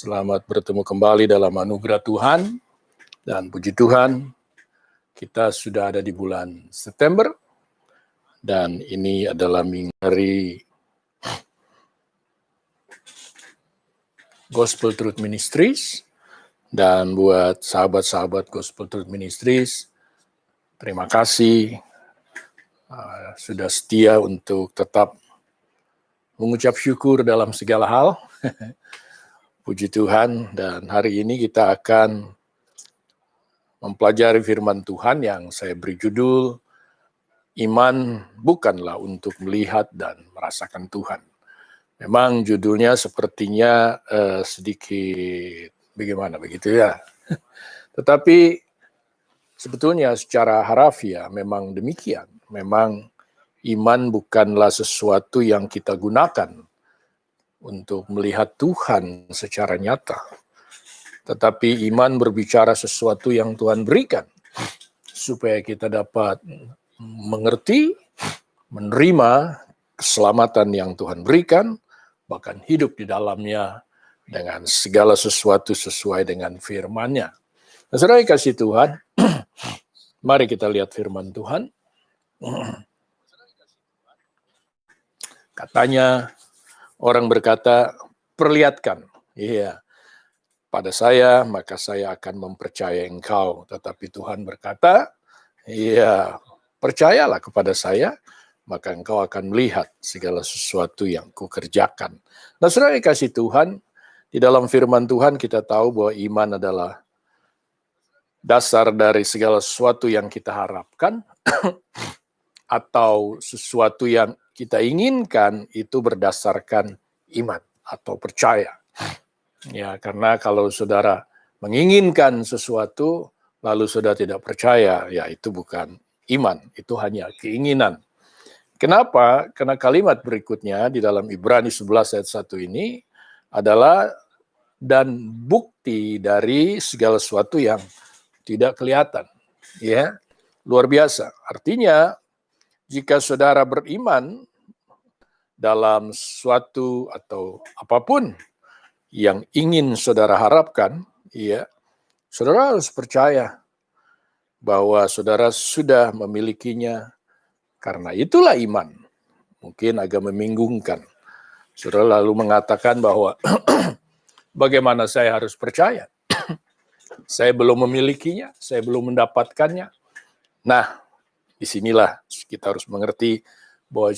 Selamat bertemu kembali dalam anugerah Tuhan, dan puji Tuhan, kita sudah ada di bulan September, dan ini adalah minggu dari Gospel Truth Ministries. Dan buat sahabat-sahabat Gospel Truth Ministries, terima kasih sudah setia untuk tetap mengucap syukur dalam segala hal. Puji Tuhan, dan hari ini kita akan mempelajari firman Tuhan yang saya beri judul, Iman bukanlah untuk melihat dan merasakan Tuhan. Memang judulnya sepertinya sedikit bagaimana begitu ya. Tetapi sebetulnya secara harafiah memang demikian. Memang iman bukanlah sesuatu yang kita gunakan untuk melihat Tuhan secara nyata. Tetapi iman berbicara sesuatu yang Tuhan berikan, supaya kita dapat mengerti, menerima keselamatan yang Tuhan berikan, bahkan hidup di dalamnya dengan segala sesuatu sesuai dengan firman-Nya. Nah, saudara kasih Tuhan, mari kita lihat firman Tuhan. Katanya, orang berkata, perlihatkan, iya, pada saya, maka saya akan mempercayai engkau. Tetapi Tuhan berkata, iya, percayalah kepada saya, maka engkau akan melihat segala sesuatu yang kukerjakan. Nah, saudara kasih Tuhan, di dalam firman Tuhan kita tahu bahwa iman adalah dasar dari segala sesuatu yang kita harapkan, atau sesuatu yang kita inginkan itu berdasarkan iman atau percaya. Ya, karena kalau saudara menginginkan sesuatu, lalu saudara tidak percaya, ya itu bukan iman, itu hanya keinginan. Kenapa? Karena kalimat berikutnya di dalam Ibrani 11 ayat 1 ini adalah, dan bukti dari segala sesuatu yang tidak kelihatan. Ya, luar biasa. Artinya, jika saudara beriman dalam suatu atau apapun yang ingin saudara harapkan, ya, saudara harus percaya bahwa saudara sudah memilikinya, karena itulah iman. Mungkin agak membingungkan. Saudara lalu mengatakan bahwa bagaimana saya harus percaya? Saya belum memilikinya, saya belum mendapatkannya. Nah, disinilah kita harus mengerti bahwa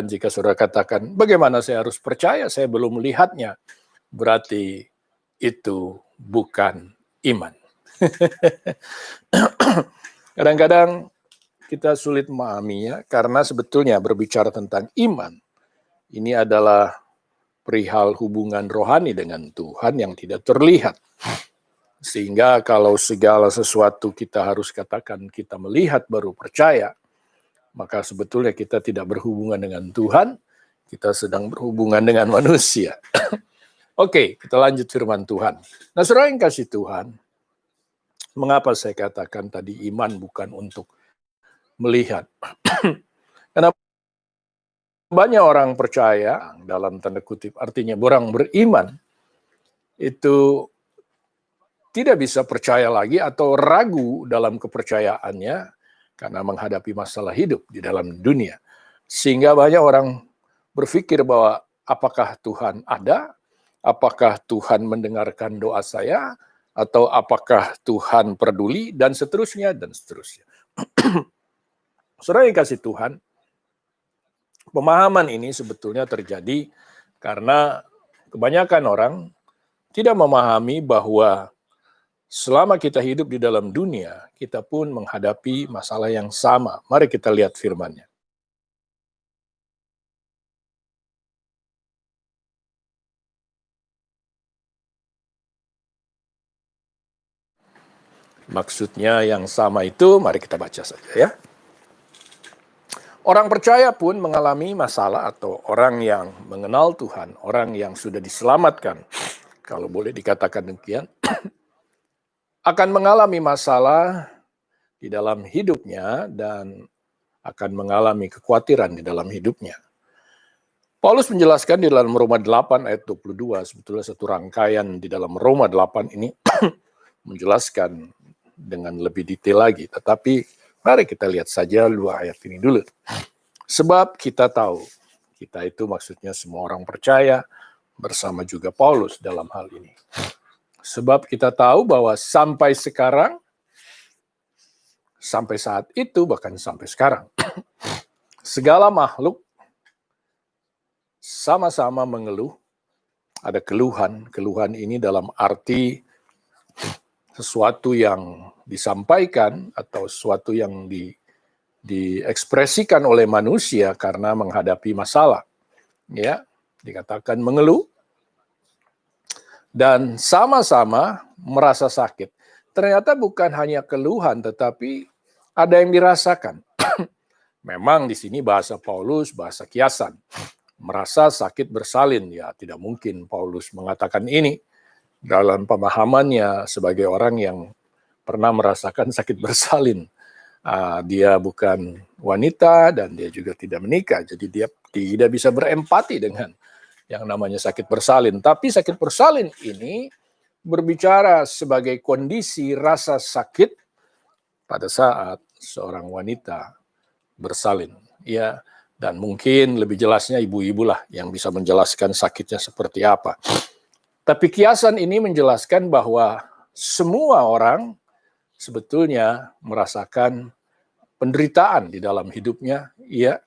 jika saudara katakan, bagaimana saya harus percaya, saya belum melihatnya, berarti itu bukan iman. Kadang-kadang kita sulit memahaminya, karena sebetulnya berbicara tentang iman, ini adalah perihal hubungan rohani dengan Tuhan yang tidak terlihat. Sehingga kalau segala sesuatu kita harus katakan kita melihat baru percaya, maka sebetulnya kita tidak berhubungan dengan Tuhan, kita sedang berhubungan dengan manusia. Oke, kita lanjut firman Tuhan. Nah, saudara yang kasih Tuhan, mengapa saya katakan tadi iman bukan untuk melihat? Karena banyak orang percaya, dalam tanda kutip artinya orang beriman, itu tidak bisa percaya lagi atau ragu dalam kepercayaannya karena menghadapi masalah hidup di dalam dunia. Sehingga banyak orang berpikir bahwa apakah Tuhan ada, apakah Tuhan mendengarkan doa saya, atau apakah Tuhan peduli, dan seterusnya, dan seterusnya. Saudara yang kasih Tuhan, pemahaman ini sebetulnya terjadi karena kebanyakan orang tidak memahami bahwa selama kita hidup di dalam dunia, kita pun menghadapi masalah yang sama. Mari kita lihat firman-Nya. Maksudnya yang sama itu, mari kita baca saja ya. Orang percaya pun mengalami masalah, atau orang yang mengenal Tuhan, orang yang sudah diselamatkan, kalau boleh dikatakan demikian, akan mengalami masalah di dalam hidupnya dan akan mengalami kekhawatiran di dalam hidupnya. Paulus menjelaskan di dalam Roma 8 ayat 22, sebetulnya satu rangkaian di dalam Roma 8 ini menjelaskan dengan lebih detail lagi. Tetapi mari kita lihat saja dua ayat ini dulu. Sebab kita tahu, kita itu maksudnya semua orang percaya bersama juga Paulus dalam hal ini. Sebab kita tahu bahwa sampai sekarang, sampai saat itu, bahkan sampai sekarang, segala makhluk sama-sama mengeluh. Ada keluhan. Keluhan ini dalam arti sesuatu yang disampaikan atau sesuatu yang diekspresikan oleh manusia karena menghadapi masalah. Ya, dikatakan mengeluh dan sama-sama merasa sakit. Ternyata bukan hanya keluhan, tetapi ada yang dirasakan. Memang di sini bahasa Paulus, bahasa kiasan. Merasa sakit bersalin, ya tidak mungkin Paulus mengatakan ini dalam pemahamannya sebagai orang yang pernah merasakan sakit bersalin. Dia bukan wanita dan dia juga tidak menikah, jadi dia tidak bisa berempati dengan yang namanya sakit bersalin. Tapi sakit bersalin ini berbicara sebagai kondisi rasa sakit pada saat seorang wanita bersalin. Ya, dan mungkin lebih jelasnya ibu-ibu lah yang bisa menjelaskan sakitnya seperti apa. Tapi kiasan ini menjelaskan bahwa semua orang sebetulnya merasakan penderitaan di dalam hidupnya. Ya,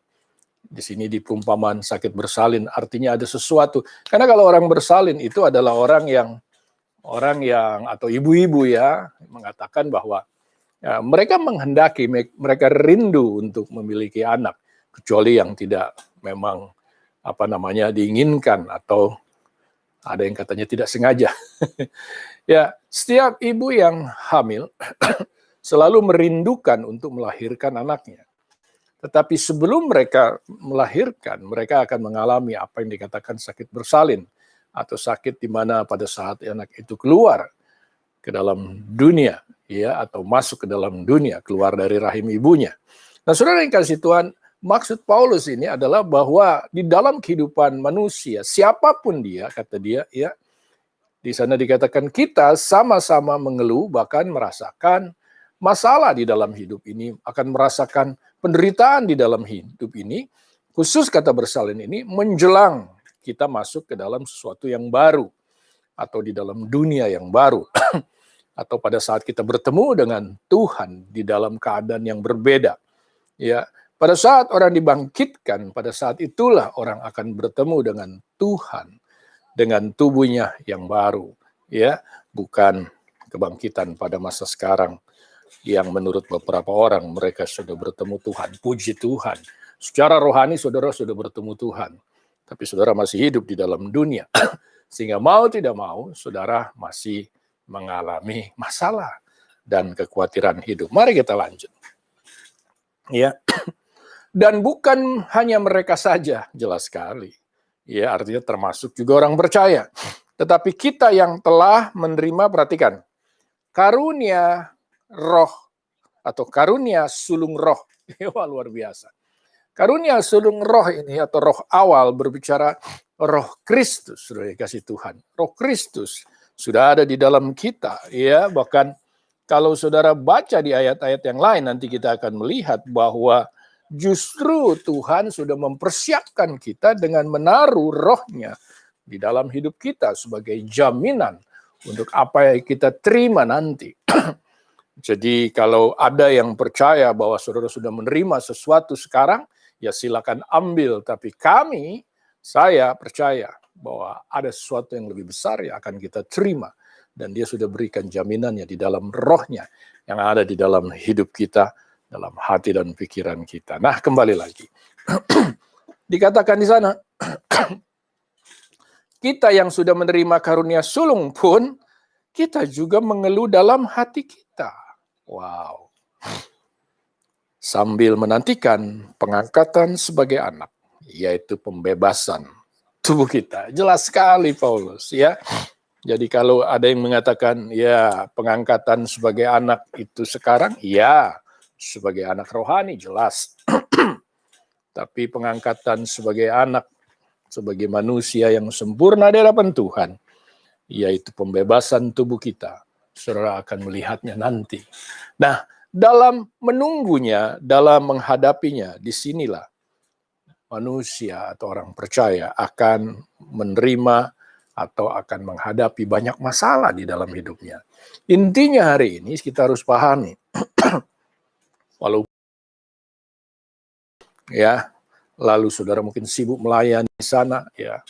di sini di perumpamaan sakit bersalin artinya ada sesuatu. Karena kalau orang bersalin itu adalah orang yang atau ibu-ibu ya mengatakan bahwa ya, mereka menghendaki, mereka rindu untuk memiliki anak, kecuali yang tidak memang diinginkan atau ada yang katanya tidak sengaja. Ya, setiap ibu yang hamil selalu merindukan untuk melahirkan anaknya. Tetapi sebelum mereka melahirkan, mereka akan mengalami apa yang dikatakan sakit bersalin atau sakit di mana pada saat anak itu keluar ke dalam dunia, ya, atau masuk ke dalam dunia, keluar dari rahim ibunya. Nah, saudara yang kasih Tuhan, maksud Paulus ini adalah bahwa di dalam kehidupan manusia, siapapun dia, kata dia, ya, di sana dikatakan kita sama-sama mengeluh, bahkan merasakan masalah di dalam hidup ini, akan merasakan penderitaan di dalam hidup ini, khusus kata bersalin ini, menjelang kita masuk ke dalam sesuatu yang baru, atau di dalam dunia yang baru. Atau pada saat kita bertemu dengan Tuhan di dalam keadaan yang berbeda. Ya, pada saat orang dibangkitkan, pada saat itulah orang akan bertemu dengan Tuhan dengan tubuhnya yang baru, ya, bukan kebangkitan pada masa sekarang yang menurut beberapa orang mereka sudah bertemu Tuhan. Puji Tuhan. Secara rohani saudara sudah bertemu Tuhan. Tapi saudara masih hidup di dalam dunia. Sehingga mau tidak mau saudara masih mengalami masalah dan kekhawatiran hidup. Mari kita lanjut. Ya. Dan bukan hanya mereka saja, jelas sekali. Ya, artinya termasuk juga orang percaya. Tetapi kita yang telah menerima, perhatikan, karunia roh atau karunia sulung roh. Wah, luar biasa. Karunia sulung roh ini atau roh awal berbicara roh Kristus, sudah dikasih Tuhan. Roh Kristus sudah ada di dalam kita, ya. Bahkan kalau saudara baca di ayat-ayat yang lain, nanti kita akan melihat bahwa justru Tuhan sudah mempersiapkan kita dengan menaruh rohnya di dalam hidup kita sebagai jaminan untuk apa yang kita terima nanti. Jadi kalau ada yang percaya bahwa saudara sudah menerima sesuatu sekarang, ya silakan ambil. Tapi saya percaya bahwa ada sesuatu yang lebih besar yang akan kita terima. Dan dia sudah berikan jaminannya di dalam rohnya yang ada di dalam hidup kita, dalam hati dan pikiran kita. Nah, kembali lagi. Dikatakan di sana, kita yang sudah menerima karunia sulung pun, kita juga mengeluh dalam hati kita. Wow. Sambil menantikan pengangkatan sebagai anak, yaitu pembebasan tubuh kita. Jelas sekali Paulus, ya. Jadi kalau ada yang mengatakan, ya pengangkatan sebagai anak itu sekarang, ya sebagai anak rohani jelas. Tapi pengangkatan sebagai anak sebagai manusia yang sempurna di hadapan Tuhan, yaitu pembebasan tubuh kita. Saudara akan melihatnya nanti. Nah, dalam menunggunya, dalam menghadapinya, disinilah manusia atau orang percaya akan menerima atau akan menghadapi banyak masalah di dalam hidupnya. Intinya hari ini kita harus pahami, walau ya, lalu saudara mungkin sibuk melayani di sana, ya,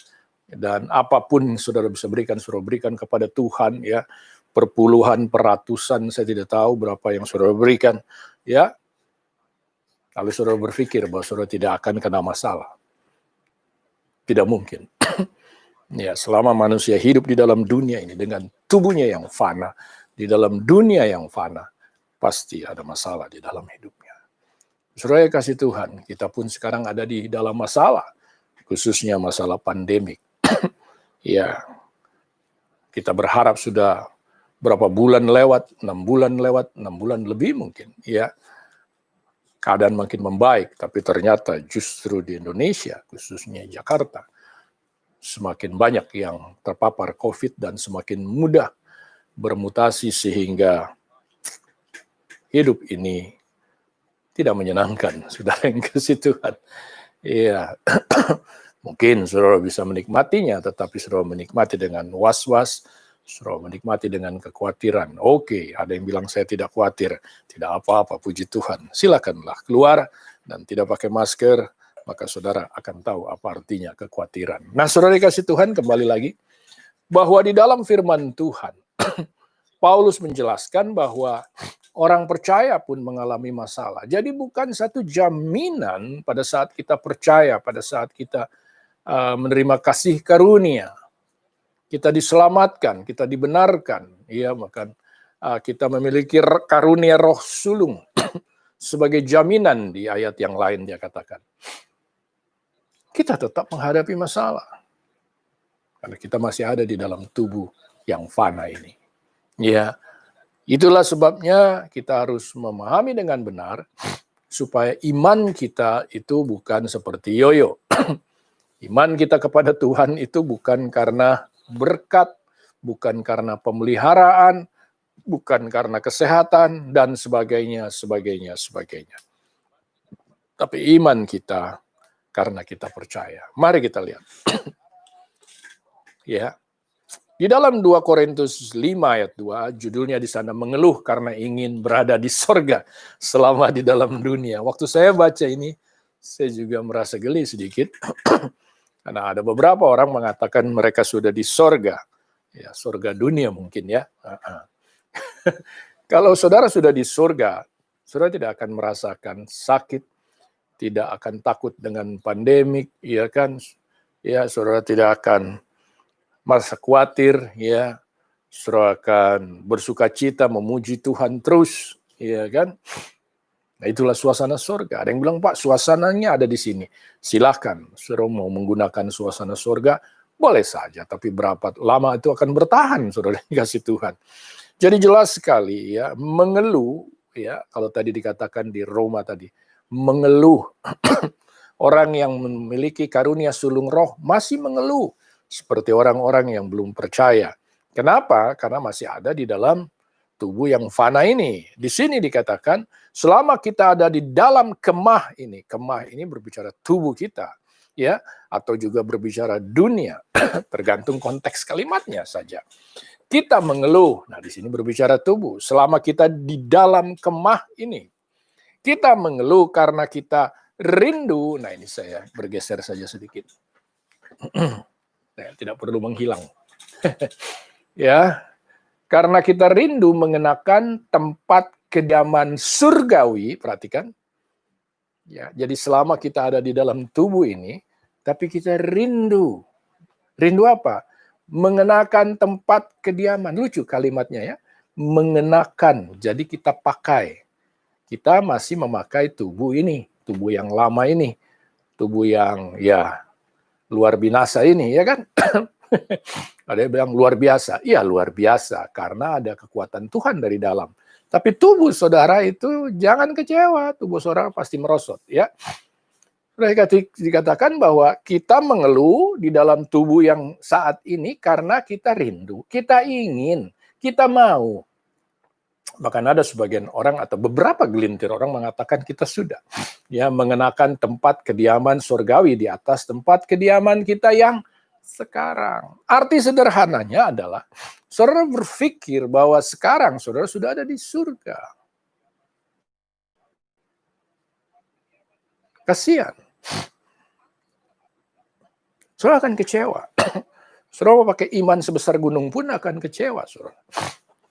dan apapun saudara bisa berikan, saudara berikan kepada Tuhan, ya, perpuluhan, peratusan, saya tidak tahu berapa yang saudara berikan, ya. Lalu saudara berpikir bahwa saudara tidak akan kena masalah. Tidak mungkin. Ya, selama manusia hidup di dalam dunia ini dengan tubuhnya yang fana, di dalam dunia yang fana, pasti ada masalah di dalam hidupnya. Saudara yang kasih Tuhan, kita pun sekarang ada di dalam masalah, khususnya masalah pandemik. Ya, kita berharap sudah berapa bulan lewat, 6 bulan lewat, 6 bulan lebih mungkin, ya. Keadaan makin membaik, tapi ternyata justru di Indonesia, khususnya Jakarta, semakin banyak yang terpapar COVID dan semakin mudah bermutasi sehingga hidup ini tidak menyenangkan, saudara yang kasih Tuhan. Iya, mungkin saudara bisa menikmatinya, tetapi saudara menikmati dengan was-was, saudara menikmati dengan kekhawatiran. Oke, ada yang bilang saya tidak khawatir, tidak apa-apa, puji Tuhan. Silakanlah keluar dan tidak pakai masker, maka saudara akan tahu apa artinya kekhawatiran. Nah, saudara dikasih Tuhan, kembali lagi, bahwa di dalam firman Tuhan, Paulus menjelaskan bahwa orang percaya pun mengalami masalah. Jadi bukan satu jaminan pada saat kita percaya, pada saat kita menerima kasih karunia, kita diselamatkan, kita dibenarkan, ya, maka kita memiliki karunia roh sulung sebagai jaminan. Di ayat yang lain dia katakan, kita tetap menghadapi masalah. Karena kita masih ada di dalam tubuh yang fana ini. Ya, itulah sebabnya kita harus memahami dengan benar supaya iman kita itu bukan seperti yoyo. Iman kita kepada Tuhan itu bukan karena berkat, bukan karena pemeliharaan, bukan karena kesehatan, dan sebagainya. Tapi iman kita karena kita percaya. Mari kita lihat. Ya. Di dalam 2 Korintus 5 ayat 2, judulnya di sana mengeluh karena ingin berada di sorga selama di dalam dunia. Waktu saya baca ini, saya juga merasa geli sedikit. Karena ada beberapa orang mengatakan mereka sudah di sorga. Ya, sorga dunia mungkin ya. Kalau saudara sudah di sorga, saudara tidak akan merasakan sakit, tidak akan takut dengan pandemik, ya kan? Ya, saudara tidak akan merasa khawatir, ya. Saudara akan bersuka cita memuji Tuhan terus, ya kan? Nah, itulah suasana surga. Ada yang bilang, Pak, suasananya ada di sini. Silahkan, saudara mau menggunakan suasana surga, boleh saja. Tapi berapa lama itu akan bertahan, saudara dikasih Tuhan. Jadi jelas sekali, ya, mengeluh, ya, kalau tadi dikatakan di Roma tadi, mengeluh. Orang yang memiliki karunia sulung roh masih mengeluh seperti orang-orang yang belum percaya. Kenapa? Karena masih ada di dalam tubuh yang fana ini. Di sini dikatakan, selama kita ada di dalam kemah ini berbicara tubuh kita, ya, atau juga berbicara dunia, tergantung konteks kalimatnya saja. Kita mengeluh. Nah, di sini berbicara tubuh. Selama kita di dalam kemah ini, kita mengeluh karena kita rindu. Nah, ini saya bergeser saja sedikit. Tidak perlu menghilang. Ya, karena kita rindu mengenakan tempat kediaman surgawi, perhatikan. Ya, jadi selama kita ada di dalam tubuh ini, tapi kita rindu. Rindu apa? Mengenakan tempat kediaman. Lucu kalimatnya, ya. Mengenakan. Jadi kita pakai. Kita masih memakai tubuh ini, tubuh yang lama ini, tubuh yang ya luar binasa ini, ya kan? Ada yang bilang luar biasa. Iya, luar biasa karena ada kekuatan Tuhan dari dalam. Tapi tubuh saudara itu jangan kecewa, tubuh saudara pasti merosot, ya. Dikatakan bahwa kita mengeluh di dalam tubuh yang saat ini karena kita rindu, kita ingin, kita mau. Bahkan ada sebagian orang atau beberapa gelintir orang mengatakan kita sudah ya mengenakan tempat kediaman surgawi di atas tempat kediaman kita yang sekarang. Arti sederhananya adalah saudara berpikir bahwa sekarang saudara sudah ada di surga. Kasihan. Saudara akan kecewa. Saudara mau pakai iman sebesar gunung pun akan kecewa, saudara.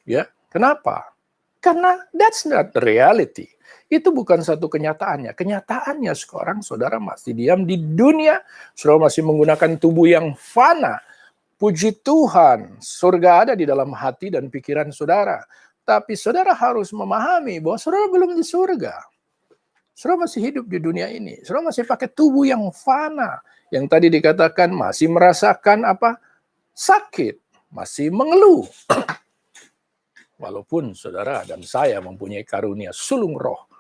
Ya, kenapa? Karena that's not the reality. Itu bukan satu kenyataannya. Kenyataannya sekarang saudara masih diam di dunia. Saudara masih menggunakan tubuh yang fana. Puji Tuhan, surga ada di dalam hati dan pikiran saudara. Tapi saudara harus memahami bahwa saudara belum di surga. Saudara masih hidup di dunia ini. Saudara masih pakai tubuh yang fana. Yang tadi dikatakan masih merasakan apa? Sakit. Masih mengeluh. Walaupun saudara dan saya mempunyai karunia sulung roh.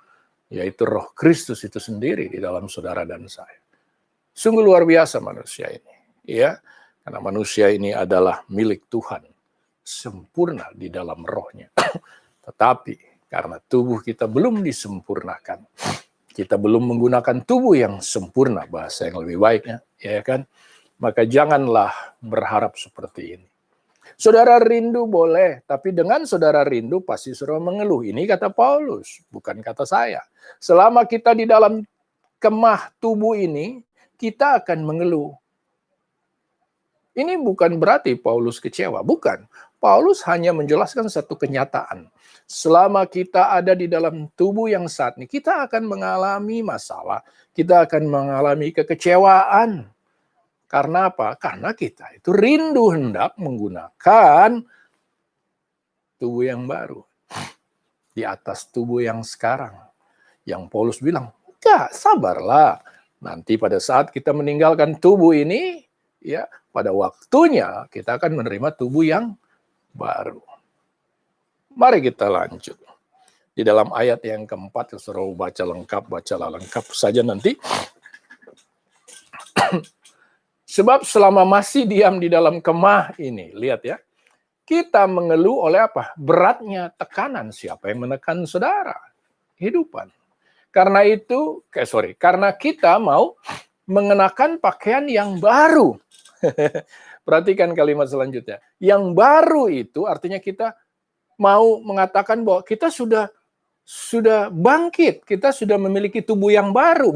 Yaitu roh Kristus itu sendiri di dalam saudara dan saya. Sungguh luar biasa manusia ini. Ya, karena manusia ini adalah milik Tuhan. Sempurna di dalam rohnya. Tetapi karena tubuh kita belum disempurnakan. Kita belum menggunakan tubuh yang sempurna, bahasa yang lebih baiknya, ya kan? Maka janganlah berharap seperti ini. Saudara rindu boleh, tapi dengan saudara rindu pasti saudara mengeluh. Ini kata Paulus, bukan kata saya. Selama kita di dalam kemah tubuh ini, kita akan mengeluh. Ini bukan berarti Paulus kecewa, bukan. Paulus hanya menjelaskan satu kenyataan. Selama kita ada di dalam tubuh yang saat ini, kita akan mengalami masalah, kita akan mengalami kekecewaan. Karena apa? Karena kita itu rindu hendak menggunakan tubuh yang baru. Di atas tubuh yang sekarang. Yang Paulus bilang, enggak, sabarlah. Nanti pada saat kita meninggalkan tubuh ini, ya pada waktunya kita akan menerima tubuh yang baru. Mari kita lanjut. Di dalam ayat yang keempat, saudara bacalah lengkap saja nanti. Sebab selama masih diam di dalam kemah ini, lihat ya, kita mengeluh oleh apa? Beratnya tekanan. Siapa yang menekan saudara? Kehidupan. Karena kita mau mengenakan pakaian yang baru. Perhatikan kalimat selanjutnya. Yang baru itu artinya kita mau mengatakan bahwa kita sudah bangkit, kita sudah memiliki tubuh yang baru.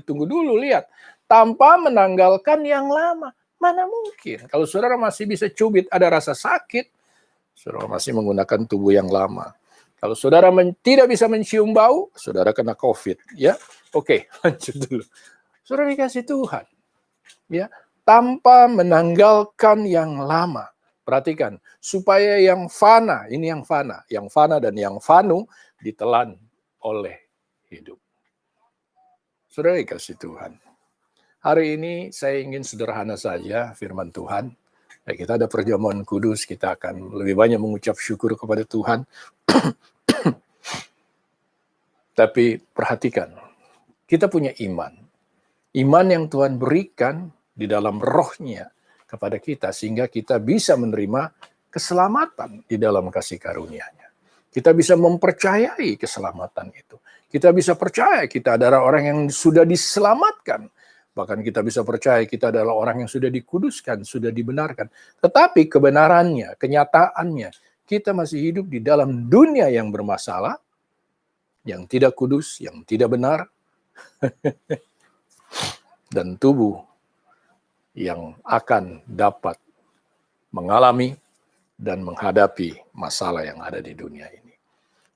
Tunggu dulu, lihat. Tanpa menanggalkan yang lama. Mana mungkin? Kalau saudara masih bisa cubit, ada rasa sakit, saudara masih menggunakan tubuh yang lama. Kalau saudara tidak bisa mencium bau, saudara kena COVID. Ya, oke, lanjut dulu. Saudara dikasih Tuhan. Ya, tanpa menanggalkan yang lama. Perhatikan, supaya yang fana dan yang fanu ditelan oleh hidup. Saudara dikasih Tuhan. Hari ini saya ingin sederhana saja firman Tuhan. Ya, kita ada perjamuan kudus, kita akan lebih banyak mengucap syukur kepada Tuhan. Tapi perhatikan, kita punya iman. Iman yang Tuhan berikan di dalam rohnya kepada kita, sehingga kita bisa menerima keselamatan di dalam kasih karunia-Nya. Kita bisa mempercayai keselamatan itu. Kita bisa percaya kita adalah orang yang sudah diselamatkan. Bahkan kita bisa percaya kita adalah orang yang sudah dikuduskan, sudah dibenarkan. Tetapi kebenarannya, kenyataannya, kita masih hidup di dalam dunia yang bermasalah, yang tidak kudus, yang tidak benar, dan tubuh yang akan dapat mengalami dan menghadapi masalah yang ada di dunia ini.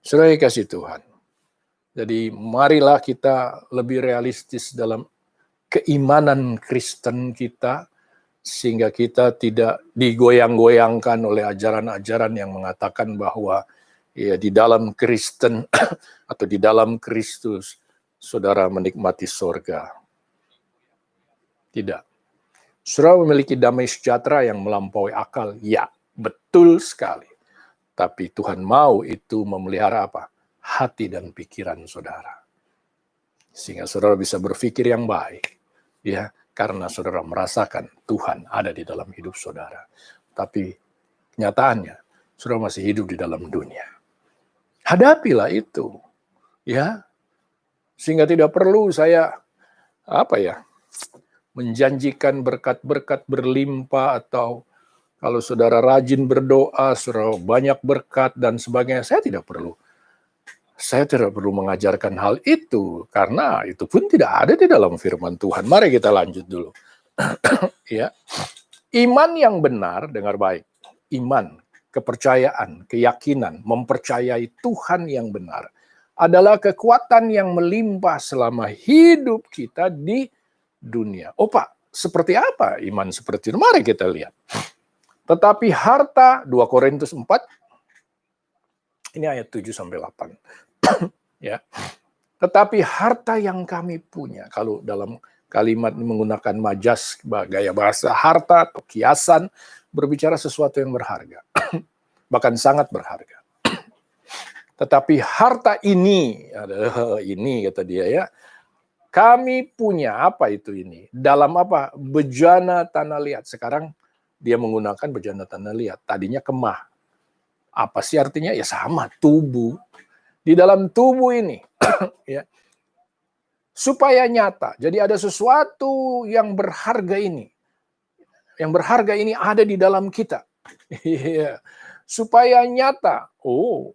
Saudara kasih Tuhan. Jadi marilah kita lebih realistis dalam keimanan Kristen kita, sehingga kita tidak digoyang-goyangkan oleh ajaran-ajaran yang mengatakan bahwa ya di dalam Kristen atau di dalam Kristus saudara menikmati surga. Tidak. Saudara memiliki damai sejahtera yang melampaui akal. Ya, betul sekali. Tapi Tuhan mau itu memelihara apa? Hati dan pikiran saudara. Sehingga saudara bisa berpikir yang baik. Ya, karena saudara merasakan Tuhan ada di dalam hidup saudara. Tapi kenyataannya, saudara masih hidup di dalam dunia. Hadapilah itu. Ya, sehingga tidak perlu saya menjanjikan berkat-berkat berlimpah, atau kalau saudara rajin berdoa, saudara banyak berkat dan sebagainya. Saya tidak perlu mengajarkan hal itu, karena itu pun tidak ada di dalam firman Tuhan. Mari kita lanjut dulu. Ya, iman yang benar, dengar baik. Iman, kepercayaan, keyakinan, mempercayai Tuhan yang benar adalah kekuatan yang melimpah selama hidup kita di dunia. Oh Pak, seperti apa iman seperti itu? Mari kita lihat. Tetapi harta, 2 Korintus 4, ini ayat 7-8. Ya. Tetapi harta yang kami punya, kalau dalam kalimat ini menggunakan majas, gaya bahasa harta atau kiasan, berbicara sesuatu yang berharga. Bahkan sangat berharga. Tetapi harta ini kata dia ya, kami punya, apa itu ini? Dalam apa? Bejana tanah liat. Sekarang dia menggunakan bejana tanah liat. Tadinya kemah. Apa sih artinya? Ya sama, tubuh. Di dalam tubuh ini, ya, supaya nyata. Jadi ada sesuatu yang berharga ini. Yang berharga ini ada di dalam kita. Supaya nyata. Oh,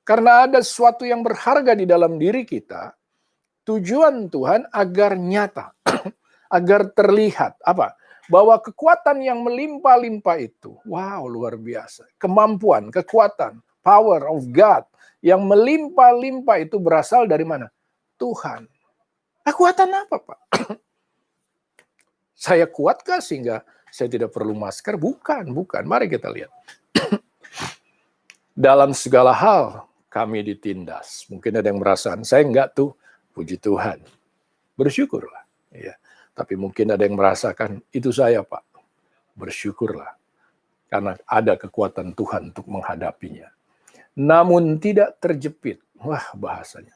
karena ada sesuatu yang berharga di dalam diri kita, tujuan Tuhan agar nyata, agar terlihat. Apa? Bahwa kekuatan yang melimpah-limpah itu, wow, luar biasa. Kemampuan, kekuatan, power of God yang melimpah-limpah itu berasal dari mana? Tuhan. Kekuatan apa, Pak? Saya kuatkah sehingga saya tidak perlu masker? Bukan. Mari kita lihat. Dalam segala hal kami ditindas. Mungkin ada yang merasakan, saya enggak tuh, puji Tuhan. Bersyukurlah. Ya. Tapi mungkin ada yang merasakan, itu saya Pak. Bersyukurlah. Karena ada kekuatan Tuhan untuk menghadapinya. Namun tidak terjepit. Wah, bahasanya.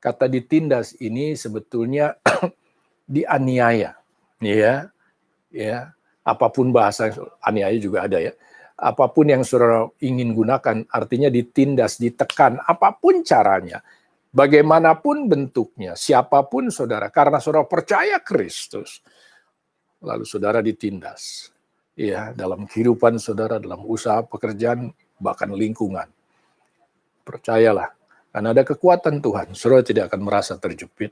Kata ditindas ini sebetulnya dianiaya. Ya. Apapun bahasa aniaya juga ada ya. Apapun yang saudara ingin gunakan, artinya ditindas, ditekan, apapun caranya. Bagaimanapun bentuknya, siapapun saudara, karena saudara percaya Kristus, lalu saudara ditindas. Ya, dalam kehidupan saudara, dalam usaha pekerjaan, bahkan lingkungan. Percayalah, karena ada kekuatan Tuhan, saudara tidak akan merasa terjepit,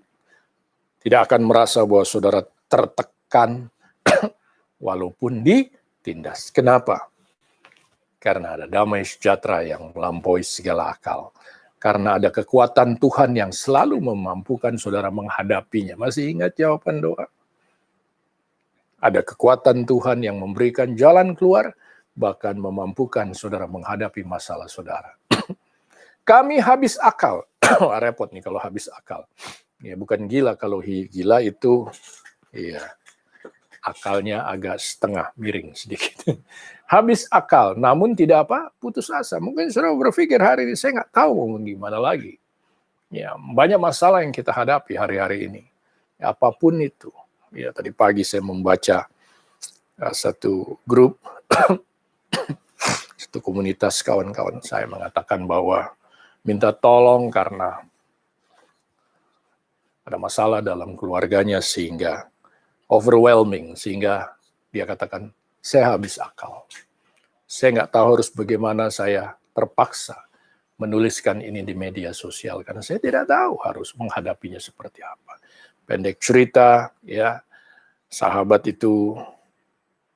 tidak akan merasa bahwa saudara tertekan, walaupun ditindas. Kenapa? Karena ada damai sejahtera yang melampaui segala akal. Karena ada kekuatan Tuhan yang selalu memampukan saudara menghadapinya. Masih ingat jawaban doa? Ada kekuatan Tuhan yang memberikan jalan keluar, bahkan memampukan saudara menghadapi masalah saudara. Kami habis akal. Repot nih kalau habis akal. Ya, bukan gila. Kalau gila itu ya, akalnya agak setengah miring sedikit. Habis akal, namun tidak putus asa. Mungkin saudara berpikir hari ini, saya nggak tahu mau gimana lagi. Ya, banyak masalah yang kita hadapi hari-hari ini. Ya, apapun itu. Ya, tadi pagi saya membaca satu grup, satu komunitas kawan-kawan saya mengatakan bahwa minta tolong karena ada masalah dalam keluarganya sehingga overwhelming, sehingga dia katakan, saya habis akal. Saya nggak tahu harus bagaimana, saya terpaksa menuliskan ini di media sosial, karena saya tidak tahu harus menghadapinya seperti apa. Pendek cerita, ya, sahabat itu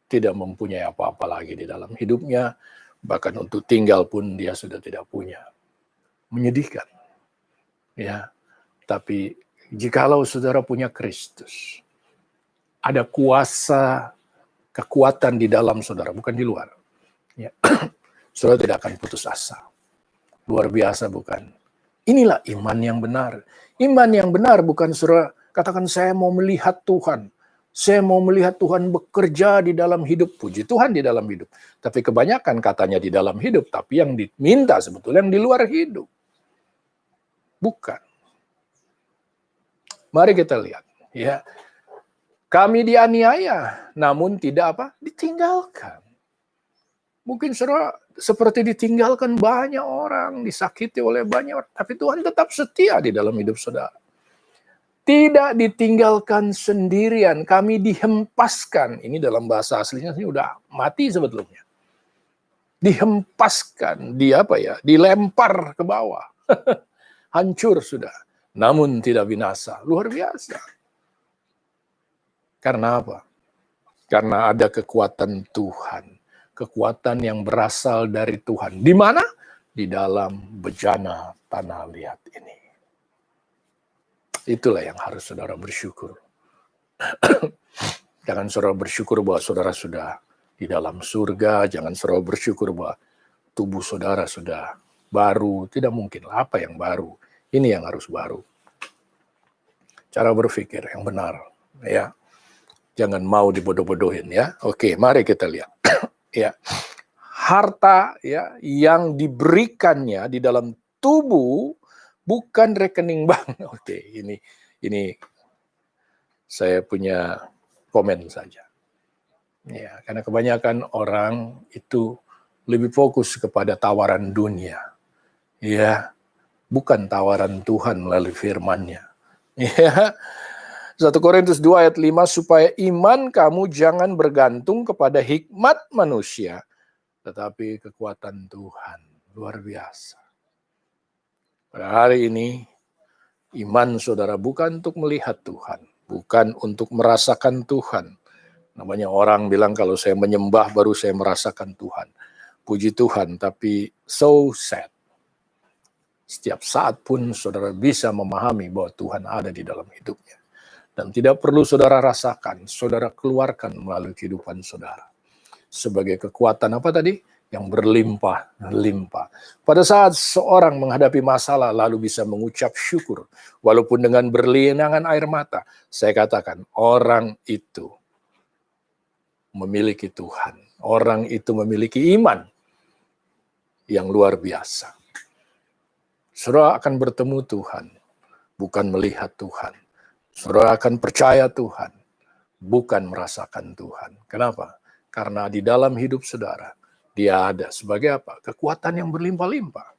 tidak mempunyai apa-apa lagi di dalam hidupnya, bahkan untuk tinggal pun dia sudah tidak punya. Menyedihkan. Ya, tapi jikalau saudara punya Kristus, ada kuasa, kekuatan di dalam saudara, bukan di luar. Ya. Saudara tidak akan putus asa. Luar biasa bukan? Inilah iman yang benar. Iman yang benar bukan saudara katakan saya mau melihat Tuhan. Saya mau melihat Tuhan bekerja di dalam hidup. Puji Tuhan di dalam hidup. Tapi kebanyakan katanya di dalam hidup. Tapi yang diminta sebetulnya yang di luar hidup. Bukan. Mari kita lihat, ya. Kami dianiaya, namun tidak apa? Ditinggalkan. Mungkin saudara seperti ditinggalkan banyak orang, disakiti oleh banyak orang, tapi Tuhan tetap setia di dalam hidup saudara. Tidak ditinggalkan sendirian, kami dihempaskan. Ini dalam bahasa aslinya ini udah mati sebetulnya. Dihempaskan, dilempar ke bawah. Hancur sudah, namun tidak binasa. Luar biasa. Karena apa? Karena ada kekuatan Tuhan. Kekuatan yang berasal dari Tuhan. Di mana? Di dalam bejana tanah liat ini. Itulah yang harus saudara bersyukur. Jangan saudara bersyukur bahwa saudara sudah di dalam surga. Jangan saudara bersyukur bahwa tubuh saudara sudah baru. Tidak mungkin. Apa yang baru? Ini yang harus baru. Cara berpikir yang benar. Ya. Jangan mau dibodoh-bodohin ya. Oke, mari kita lihat. Ya. Harta ya yang diberikannya di dalam tubuh bukan rekening bank. Oke, ini saya punya komen saja. Ya, karena kebanyakan orang itu lebih fokus kepada tawaran dunia. Ya, bukan tawaran Tuhan melalui firman-Nya. Ya. 1 Korintus 2 ayat 5, supaya iman kamu jangan bergantung kepada hikmat manusia, tetapi kekuatan Tuhan. Luar biasa. Pada hari ini, iman saudara bukan untuk melihat Tuhan, bukan untuk merasakan Tuhan. Namanya orang bilang kalau saya menyembah baru saya merasakan Tuhan. Puji Tuhan, tapi so sad. Setiap saat pun saudara bisa memahami bahwa Tuhan ada di dalam hidupnya. Dan tidak perlu saudara rasakan, saudara keluarkan melalui kehidupan saudara. Sebagai kekuatan apa tadi? Yang berlimpah-limpah. Pada saat seorang menghadapi masalah lalu bisa mengucap syukur, walaupun dengan berlinangan air mata, saya katakan orang itu memiliki Tuhan. Orang itu memiliki iman yang luar biasa. Saudara akan bertemu Tuhan, bukan melihat Tuhan. Saudara akan percaya Tuhan, bukan merasakan Tuhan. Kenapa? Karena di dalam hidup saudara, dia ada sebagai apa? Kekuatan yang berlimpah-limpah.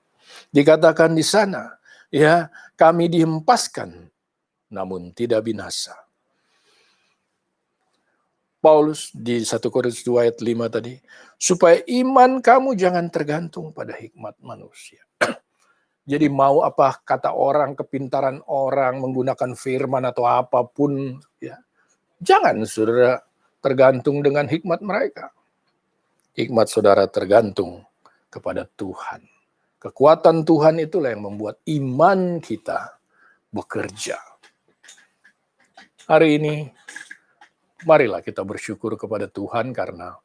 Dikatakan di sana, ya, kami dihempaskan, namun tidak binasa. Paulus di 1 Korintus 2 ayat 5 tadi, supaya iman kamu jangan tergantung pada hikmat manusia. Jadi mau apa kata orang, kepintaran orang, menggunakan firman atau apapun, ya, jangan saudara tergantung dengan hikmat mereka. Hikmat saudara tergantung kepada Tuhan. Kekuatan Tuhan itulah yang membuat iman kita bekerja. Hari ini, marilah kita bersyukur kepada Tuhan karena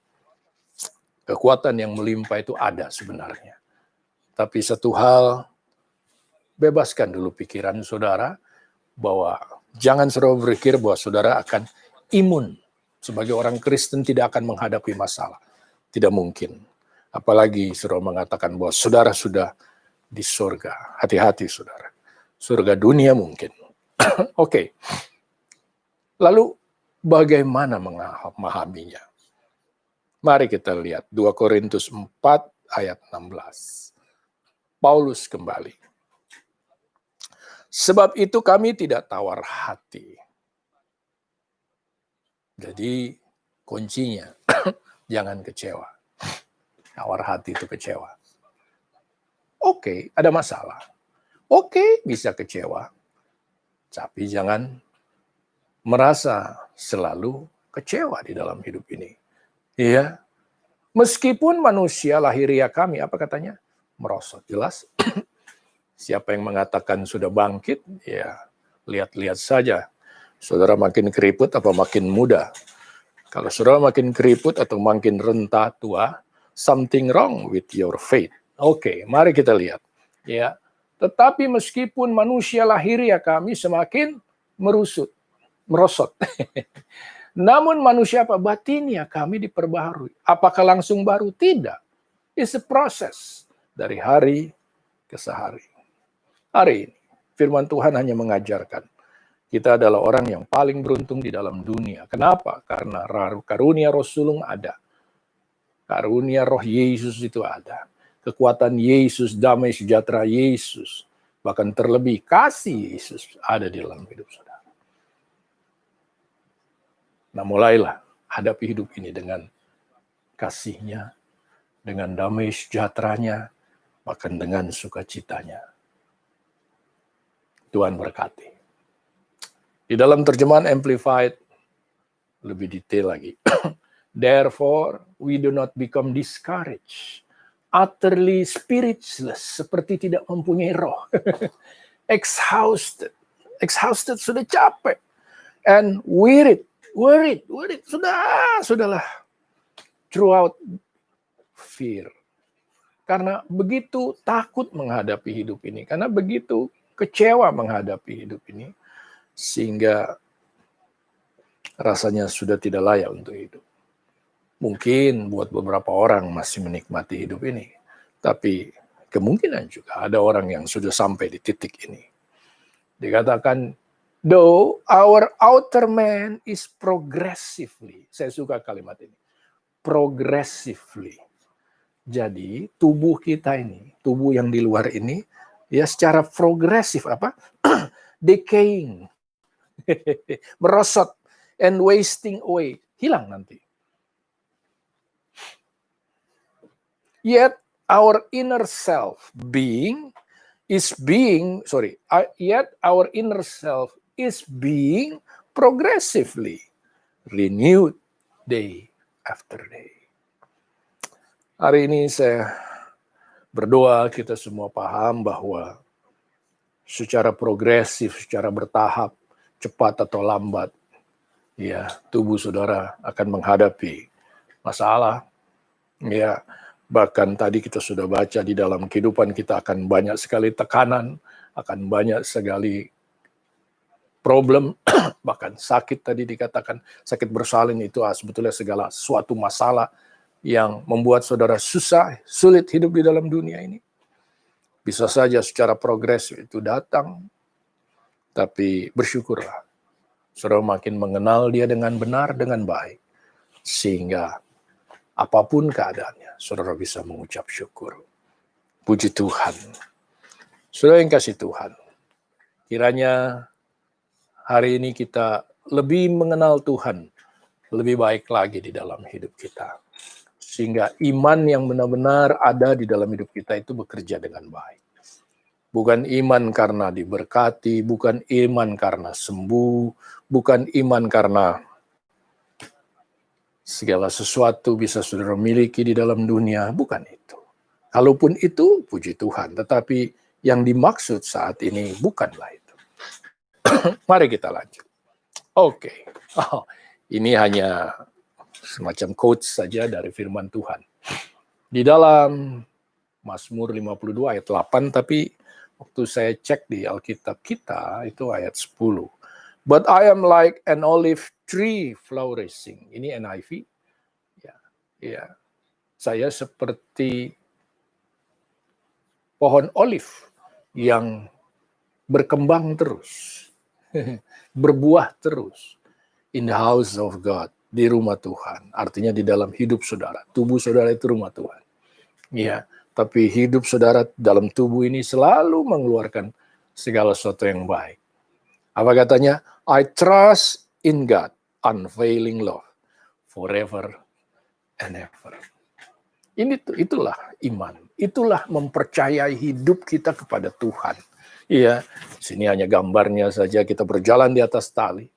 kekuatan yang melimpah itu ada sebenarnya. Tapi satu hal, bebaskan dulu pikiran saudara bahwa jangan selalu berpikir bahwa saudara akan imun. Sebagai orang Kristen tidak akan menghadapi masalah. Tidak mungkin. Apalagi saudara mengatakan bahwa saudara sudah di surga. Hati-hati saudara. Surga dunia mungkin. Oke. Lalu bagaimana memahaminya? Mari kita lihat 2 Korintus 4 ayat 16. Paulus kembali. Sebab itu kami tidak tawar hati. Jadi kuncinya jangan kecewa. Tawar hati itu kecewa. Oke, ada masalah. Oke, bisa kecewa. Tapi jangan merasa selalu kecewa di dalam hidup ini. Iya. Meskipun manusia lahiriah kami, apa katanya? Merosot. Jelas? Siapa yang mengatakan sudah bangkit, ya lihat-lihat saja. Saudara makin keriput apa makin muda. Kalau saudara makin keriput atau makin renta tua, something wrong with your faith. Oke, mari kita lihat. Ya, tetapi meskipun manusia lahiriah kami semakin merosot. Namun manusia apa? Batinia kami diperbaharui. Apakah langsung baru? Tidak. It's a process dari hari ke sehari. Hari ini, firman Tuhan hanya mengajarkan Kita adalah orang yang paling beruntung di dalam dunia. Kenapa? Karena karunia Roh Sulung ada. Karunia Roh Yesus itu ada. Kekuatan Yesus, damai sejahtera Yesus, bahkan terlebih kasih Yesus ada di dalam hidup saudara. Nah, mulailah hadapi hidup ini dengan kasih-Nya, dengan damai sejahteranya, bahkan dengan sukacitanya. Tuhan berkati. Di dalam terjemahan Amplified, lebih detail lagi. Therefore, we do not become discouraged, utterly spiritless, seperti tidak mempunyai roh. Exhausted sudah capek. And worried, sudahlah. Throughout fear. Karena begitu takut menghadapi hidup ini, karena begitu kecewa menghadapi hidup ini, sehingga rasanya sudah tidak layak untuk hidup. Mungkin buat beberapa orang masih menikmati hidup ini, tapi kemungkinan juga ada orang yang sudah sampai di titik ini. Dikatakan, though our outer man is progressively, saya suka kalimat ini, progressively. Jadi tubuh kita ini, tubuh yang di luar ini, ya secara progresif decaying, merosot, and wasting away, hilang nanti. Yet our inner self is being progressively renewed day after day. Hari ini saya berdoa kita semua paham bahwa secara progresif, secara bertahap, cepat atau lambat, ya, tubuh saudara akan menghadapi masalah. Ya, bahkan tadi kita sudah baca di dalam kehidupan kita akan banyak sekali tekanan, akan banyak sekali problem, bahkan sakit tadi dikatakan, sakit bersalin itu sebetulnya segala suatu masalah yang membuat saudara sulit hidup di dalam dunia ini. Bisa saja secara progresif itu datang, tapi bersyukurlah. Saudara makin mengenal dia dengan benar, dengan baik. Sehingga apapun keadaannya, saudara bisa mengucap syukur. Puji Tuhan. Saudara yang kasih Tuhan, kiranya hari ini kita lebih mengenal Tuhan, lebih baik lagi di dalam hidup kita. Sehingga iman yang benar-benar ada di dalam hidup kita itu bekerja dengan baik. Bukan iman karena diberkati, bukan iman karena sembuh, bukan iman karena segala sesuatu bisa saudara miliki di dalam dunia, bukan itu. Kalaupun itu, puji Tuhan. Tetapi yang dimaksud saat ini bukanlah itu. Mari kita lanjut. Oke. Ini hanya semacam quotes saja dari firman Tuhan. Di dalam Mazmur 52 ayat 8, tapi waktu saya cek di Alkitab kita, itu ayat 10. But I am like an olive tree flourishing. Ini NIV. Ya. Saya seperti pohon olive yang berkembang terus, berbuah terus in the house of God, di rumah Tuhan. Artinya di dalam hidup saudara. Tubuh saudara itu rumah Tuhan. Ya, tapi hidup saudara dalam tubuh ini selalu mengeluarkan segala sesuatu yang baik. Apa katanya? I trust in God, unfailing love, forever and ever. Itulah iman. Itulah mempercayai hidup kita kepada Tuhan. Iya, sini hanya gambarnya saja, kita berjalan di atas tali.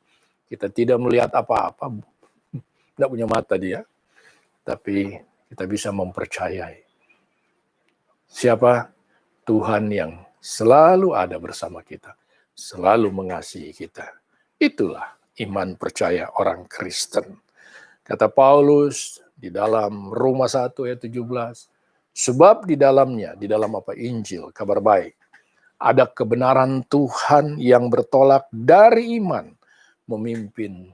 Kita tidak melihat apa-apa, tidak punya mata dia, tapi kita bisa mempercayai. Siapa? Tuhan yang selalu ada bersama kita, selalu mengasihi kita. Itulah iman percaya orang Kristen. Kata Paulus di dalam Roma 1 ayat 17, sebab di dalamnya, di dalam Injil, kabar baik, ada kebenaran Tuhan yang bertolak dari iman, memimpin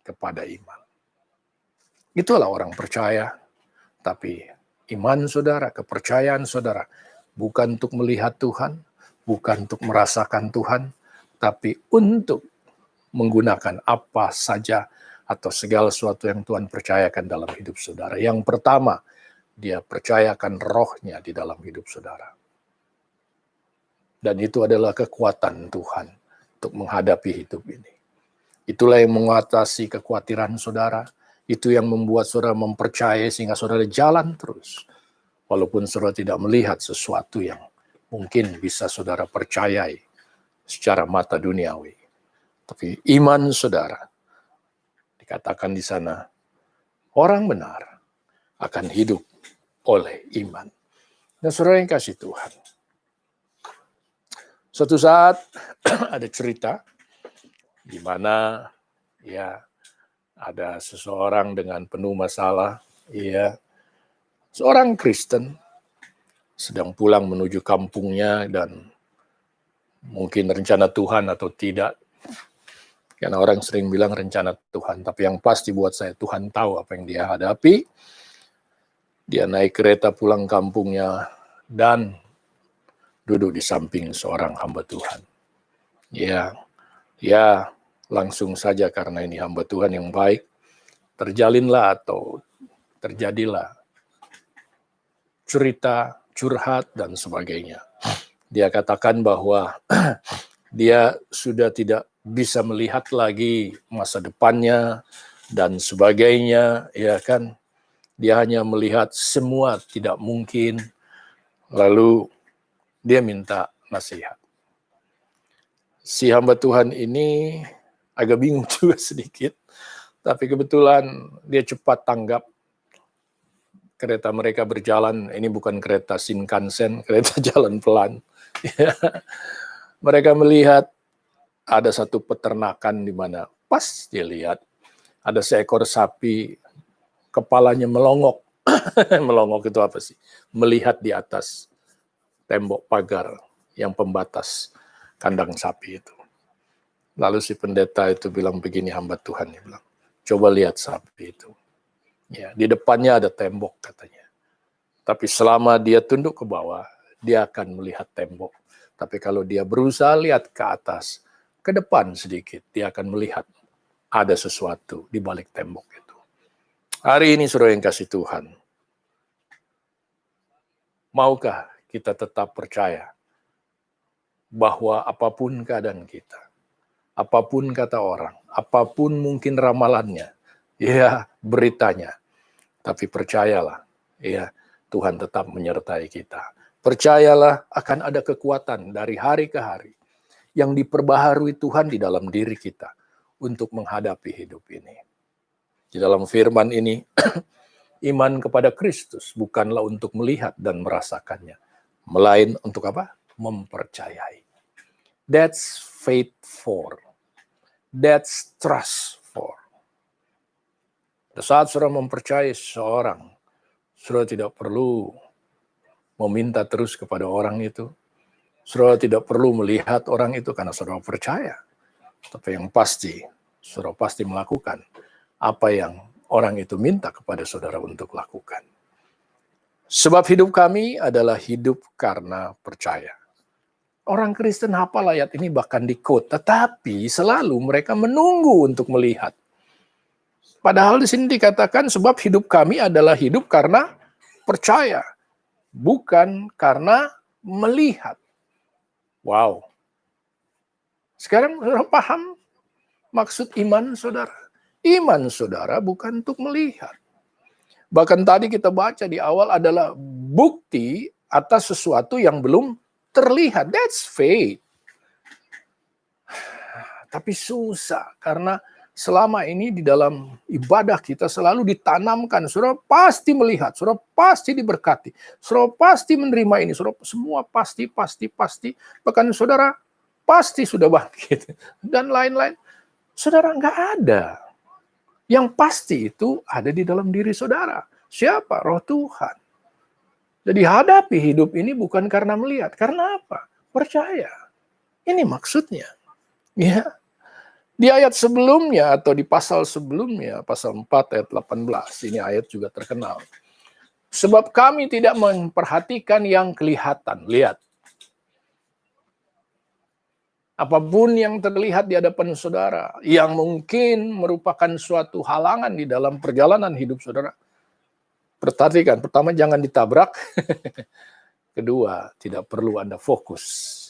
kepada iman. Itulah orang percaya, tapi iman saudara, kepercayaan saudara, bukan untuk melihat Tuhan, bukan untuk merasakan Tuhan, tapi untuk menggunakan apa saja atau segala sesuatu yang Tuhan percayakan dalam hidup saudara. Yang pertama, dia percayakan rohnya di dalam hidup saudara. Dan itu adalah kekuatan Tuhan untuk menghadapi hidup ini. Itulah yang mengatasi kekhawatiran saudara. Itu yang membuat saudara mempercayai sehingga saudara jalan terus. Walaupun saudara tidak melihat sesuatu yang mungkin bisa saudara percayai secara mata duniawi. Tapi iman saudara, dikatakan di sana, orang benar akan hidup oleh iman. Dan saudara yang kasih Tuhan, suatu saat ada cerita di mana ya ada seseorang dengan penuh masalah, ya seorang Kristen sedang pulang menuju kampungnya dan mungkin rencana Tuhan atau tidak. Karena orang sering bilang rencana Tuhan, tapi yang pasti buat saya Tuhan tahu apa yang dia hadapi. Dia naik kereta pulang kampungnya dan duduk di samping seorang hamba Tuhan. Ya, langsung saja karena ini hamba Tuhan yang baik, terjalinlah atau terjadilah cerita, curhat, dan sebagainya. Dia katakan bahwa dia sudah tidak bisa melihat lagi masa depannya dan sebagainya, ya kan? Dia hanya melihat semua tidak mungkin, lalu dia minta nasihat. Si hamba Tuhan ini agak bingung juga sedikit, tapi kebetulan dia cepat tanggap. Kereta mereka berjalan, ini bukan kereta Shinkansen, kereta jalan pelan. Mereka melihat ada satu peternakan di mana pas dia lihat ada seekor sapi, kepalanya melongok. Melongok itu apa sih? Melihat di atas tembok pagar yang pembatas kandang sapi itu. Lalu si pendeta itu bilang begini, hamba Tuhan, dia bilang, coba lihat sapi itu. Ya, di depannya ada tembok katanya. Tapi selama dia tunduk ke bawah, dia akan melihat tembok. Tapi kalau dia berusaha lihat ke atas, ke depan sedikit, dia akan melihat ada sesuatu di balik tembok itu. Hari ini saudara yang kasih Tuhan, maukah kita tetap percaya bahwa apapun keadaan kita, apapun kata orang, apapun mungkin ramalannya, ya beritanya, tapi percayalah, ya Tuhan tetap menyertai kita. Percayalah akan ada kekuatan dari hari ke hari yang diperbaharui Tuhan di dalam diri kita untuk menghadapi hidup ini. Di dalam firman ini, iman kepada Kristus bukanlah untuk melihat dan merasakannya, melainkan untuk apa? Mempercayai. That's faith for. That's trust for. Pada saat saudara mempercayai seseorang, saudara tidak perlu meminta terus kepada orang itu. Saudara tidak perlu melihat orang itu karena saudara percaya. Tapi yang pasti, saudara pasti melakukan apa yang orang itu minta kepada saudara untuk lakukan. Sebab hidup kami adalah hidup karena percaya. Orang Kristen hafal ayat ini bahkan di quote, tetapi selalu mereka menunggu untuk melihat. Padahal di sini dikatakan sebab hidup kami adalah hidup karena percaya, bukan karena melihat. Wow. Sekarang saudara paham maksud iman saudara? Iman saudara bukan untuk melihat. Bahkan tadi kita baca di awal adalah bukti atas sesuatu yang belum terlihat. That's faith. Tapi susah karena selama ini di dalam ibadah kita selalu ditanamkan, saudara pasti melihat, saudara pasti diberkati, saudara pasti menerima ini, saudara semua pasti. Bahkan saudara pasti sudah bangkit dan lain-lain. Saudara nggak ada. Yang pasti itu ada di dalam diri saudara. Siapa? Roh Tuhan. Jadi hadapi hidup ini bukan karena melihat. Karena apa? Percaya. Ini maksudnya. Ya. Di ayat sebelumnya atau di pasal sebelumnya, pasal 4 ayat 18, ini ayat juga terkenal. Sebab kami tidak memperhatikan yang kelihatan. Lihat. Apapun yang terlihat di hadapan saudara, yang mungkin merupakan suatu halangan di dalam perjalanan hidup saudara, perhatikan, pertama jangan ditabrak, kedua tidak perlu Anda fokus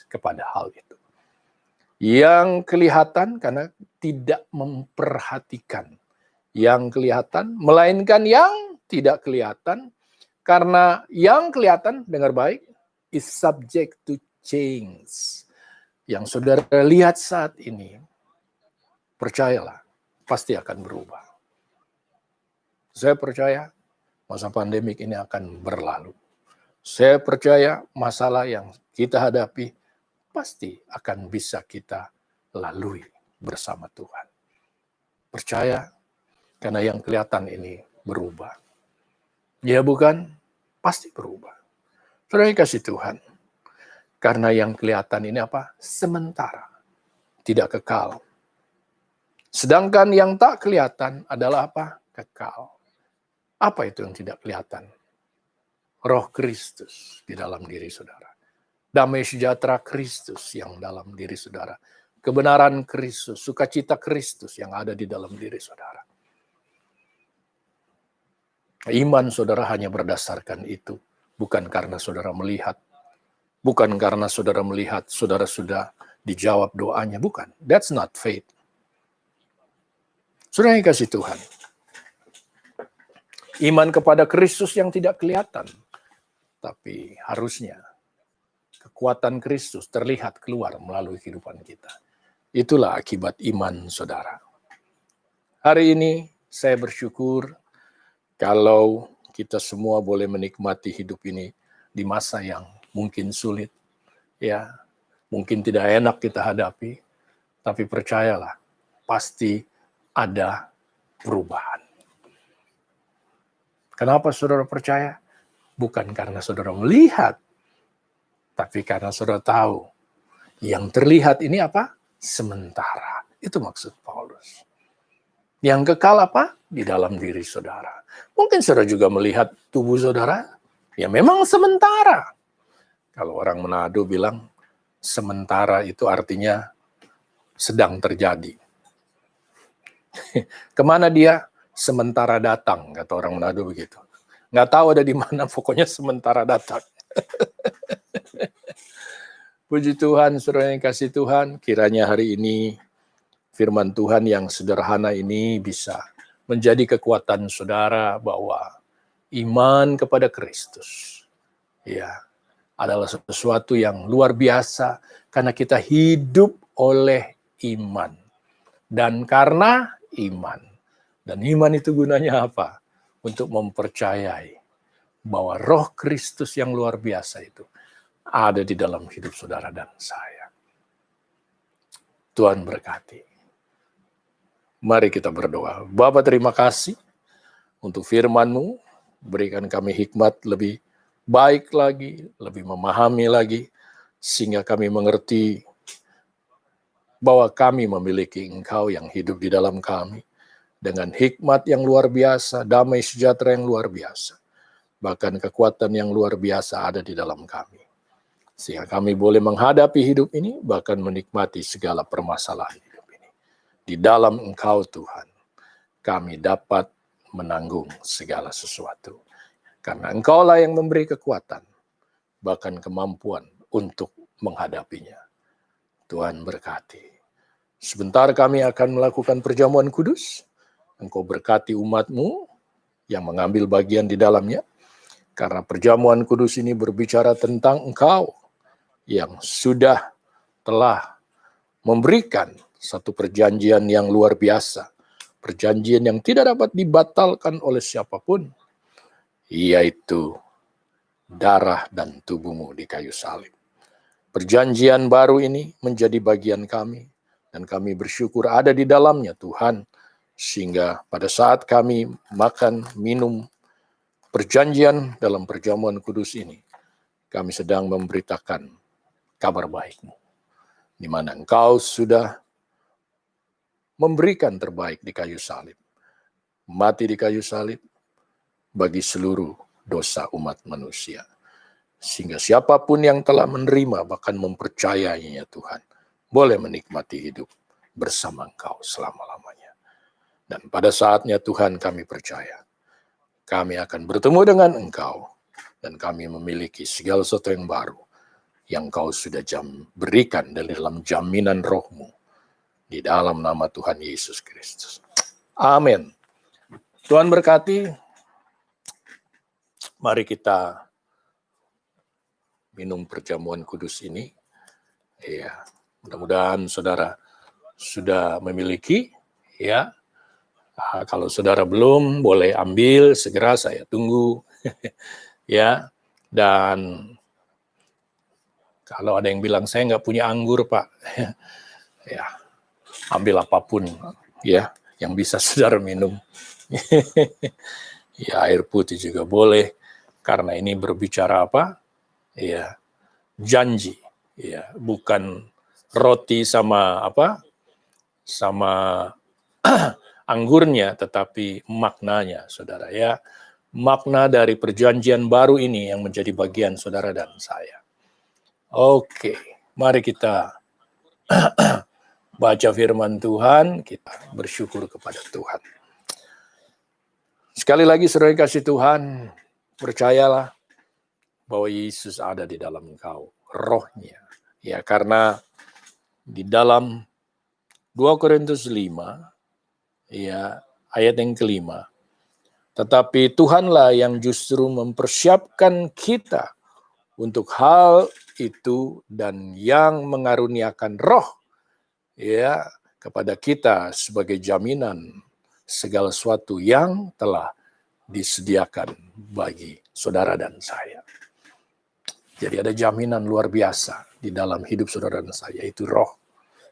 kepada hal itu. Yang kelihatan karena tidak memperhatikan yang kelihatan, melainkan yang tidak kelihatan, karena yang kelihatan, dengar baik, is subject to change. Yang saudara lihat saat ini, percayalah, pasti akan berubah. Saya percaya masa pandemik ini akan berlalu. Saya percaya masalah yang kita hadapi pasti akan bisa kita lalui bersama Tuhan. Percaya, karena yang kelihatan ini berubah. Ya bukan? Pasti berubah. Saudara kasih Tuhan. Karena yang kelihatan ini apa? Sementara. Tidak kekal. Sedangkan yang tak kelihatan adalah apa? Kekal. Apa itu yang tidak kelihatan? Roh Kristus di dalam diri saudara. Damai sejahtera Kristus yang dalam diri saudara. Kebenaran Kristus, sukacita Kristus yang ada di dalam diri saudara. Iman saudara hanya berdasarkan itu. Bukan karena saudara melihat. Bukan karena saudara melihat, saudara sudah dijawab doanya. Bukan. That's not faith. Saudara yang kasih Tuhan. Iman kepada Kristus yang tidak kelihatan. Tapi harusnya kekuatan Kristus terlihat keluar melalui kehidupan kita. Itulah akibat iman saudara. Hari ini saya bersyukur kalau kita semua boleh menikmati hidup ini di masa yang mungkin sulit, ya, mungkin tidak enak kita hadapi, tapi percayalah, pasti ada perubahan. Kenapa saudara percaya? Bukan karena saudara melihat, tapi karena saudara tahu, yang terlihat ini apa? Sementara. Itu maksud Paulus. Yang kekal apa? Di dalam diri saudara. Mungkin saudara juga melihat tubuh saudara, ya memang sementara. Kalau orang Manado bilang, sementara itu artinya sedang terjadi. Kemana dia? Sementara datang, kata orang Manado begitu. Nggak tahu ada di mana, pokoknya sementara datang. Puji Tuhan, saudara yang kasih Tuhan, kiranya hari ini firman Tuhan yang sederhana ini bisa menjadi kekuatan saudara bahwa iman kepada Kristus, ya, adalah sesuatu yang luar biasa karena kita hidup oleh iman. Dan karena iman. Dan iman itu gunanya apa? Untuk mempercayai bahwa roh Kristus yang luar biasa itu ada di dalam hidup saudara dan saya. Tuhan berkati. Mari kita berdoa. Bapa, terima kasih untuk firman-Mu. Berikan kami hikmat lebih baik lagi, lebih memahami lagi, sehingga kami mengerti bahwa kami memiliki Engkau yang hidup di dalam kami, dengan hikmat yang luar biasa, damai sejahtera yang luar biasa, bahkan kekuatan yang luar biasa ada di dalam kami. Sehingga kami boleh menghadapi hidup ini, bahkan menikmati segala permasalahan hidup ini. Di dalam Engkau Tuhan, kami dapat menanggung segala sesuatu. Karena Engkaulah yang memberi kekuatan, bahkan kemampuan untuk menghadapinya. Tuhan berkati. Sebentar kami akan melakukan perjamuan kudus. Engkau berkati umat-Mu yang mengambil bagian di dalamnya. Karena perjamuan kudus ini berbicara tentang Engkau yang sudah telah memberikan satu perjanjian yang luar biasa. Perjanjian yang tidak dapat dibatalkan oleh siapapun. Yaitu darah dan tubuh-Mu di kayu salib. Perjanjian baru ini menjadi bagian kami, dan kami bersyukur ada di dalamnya Tuhan, sehingga pada saat kami makan, minum perjanjian dalam perjamuan kudus ini, kami sedang memberitakan kabar baik-Mu, di mana Engkau sudah memberikan terbaik di kayu salib, mati di kayu salib, bagi seluruh dosa umat manusia. Sehingga siapapun yang telah menerima, bahkan mempercayainya Tuhan, boleh menikmati hidup bersama Engkau selama-lamanya. Dan pada saatnya Tuhan, kami percaya, kami akan bertemu dengan Engkau, dan kami memiliki segala sesuatu yang baru, yang Kau sudah berikan dalam jaminan Roh-Mu, di dalam nama Tuhan Yesus Kristus. Amin. Tuhan berkati. Mari kita minum perjamuan kudus ini. Ya, mudah-mudahan saudara sudah memiliki, ya. Kalau saudara belum, boleh ambil segera, saya tunggu. Ya, dan kalau ada yang bilang saya nggak punya anggur, Pak, ya, ambil apapun, ya, yang bisa saudara minum. Ya, air putih juga boleh, karena ini berbicara apa? Ya, janji, ya, bukan roti sama apa? Sama anggurnya, tetapi maknanya, saudara, ya. Makna dari perjanjian baru ini yang menjadi bagian saudara dan saya. Oke, mari kita baca firman Tuhan, kita bersyukur kepada Tuhan. Sekali lagi, saudara kasih Tuhan, percayalah bahwa Yesus ada di dalam engkau, rohnya. Ya, karena di dalam 2 Korintus 5, ya, ayat yang kelima, tetapi Tuhanlah yang justru mempersiapkan kita untuk hal itu dan yang mengaruniakan roh, ya, kepada kita sebagai jaminan segala sesuatu yang telah disediakan bagi saudara dan saya. Jadi ada jaminan luar biasa di dalam hidup saudara dan saya, itu roh.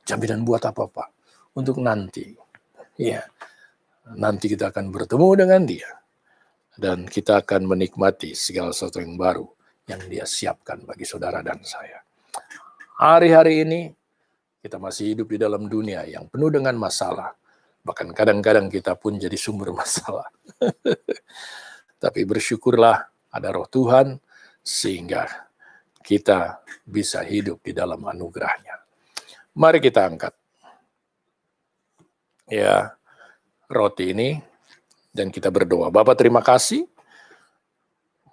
Jaminan buat apa, Pak? Untuk nanti. Ya, nanti kita akan bertemu dengan Dia. Dan kita akan menikmati segala sesuatu yang baru yang Dia siapkan bagi saudara dan saya. Hari-hari ini kita masih hidup di dalam dunia yang penuh dengan masalah. Bahkan kadang-kadang kita pun jadi sumber masalah. Tapi bersyukurlah ada roh Tuhan sehingga kita bisa hidup di dalam anugerah-Nya. Mari kita angkat, ya, roti ini dan kita berdoa. Bapa, terima kasih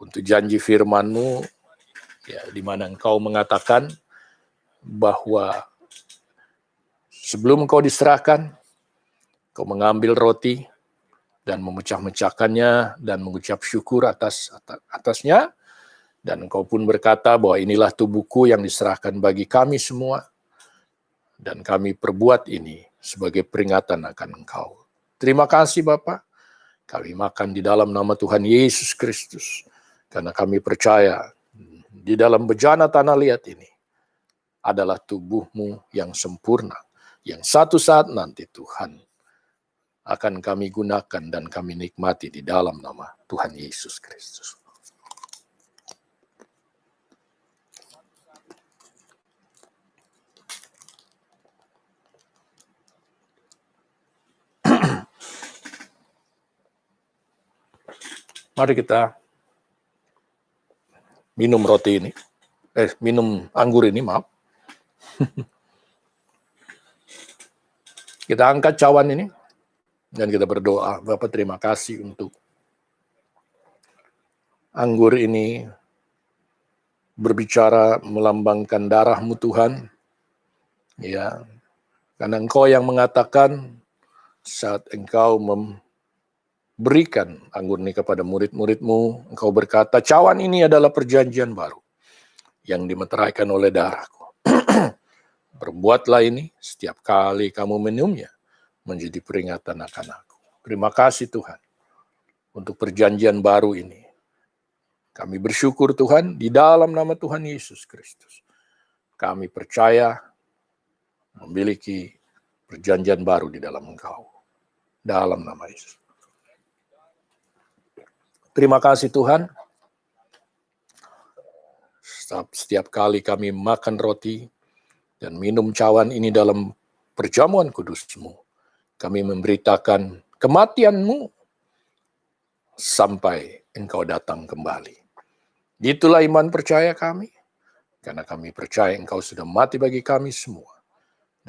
untuk janji firman-Mu, ya, di mana Engkau mengatakan bahwa sebelum Engkau diserahkan, Engkau mengambil roti dan memecah-mecahkannya dan mengucap syukur atasnya, dan Engkau pun berkata bahwa inilah tubuhku yang diserahkan bagi kami semua, dan kami perbuat ini sebagai peringatan akan Engkau. Terima kasih Bapa. Kami makan di dalam nama Tuhan Yesus Kristus, karena kami percaya di dalam bejana tanah liat ini adalah tubuh-Mu yang sempurna, yang satu saat nanti Tuhan akan kami gunakan dan kami nikmati di dalam nama Tuhan Yesus Kristus. Mari kita minum roti ini, minum anggur ini, maaf. Kita angkat cawan ini dan kita berdoa. Bapak, terima kasih untuk anggur ini berbicara melambangkan darah-Mu Tuhan. Ya, karena Engkau yang mengatakan saat Engkau berikan anggur ini kepada murid-murid-Mu, Engkau berkata, cawan ini adalah perjanjian baru yang dimeteraikan oleh darahku. Berbuatlah ini setiap kali kamu minumnya menjadi peringatan akan aku. Terima kasih Tuhan untuk perjanjian baru ini. Kami bersyukur Tuhan di dalam nama Tuhan Yesus Kristus. Kami percaya memiliki perjanjian baru di dalam Engkau. Dalam nama Yesus. Terima kasih Tuhan. Setiap kali kami makan roti dan minum cawan ini dalam perjamuan kudus-Mu, kami memberitakan kematian-Mu sampai Engkau datang kembali. Itulah iman percaya kami, karena kami percaya Engkau sudah mati bagi kami semua.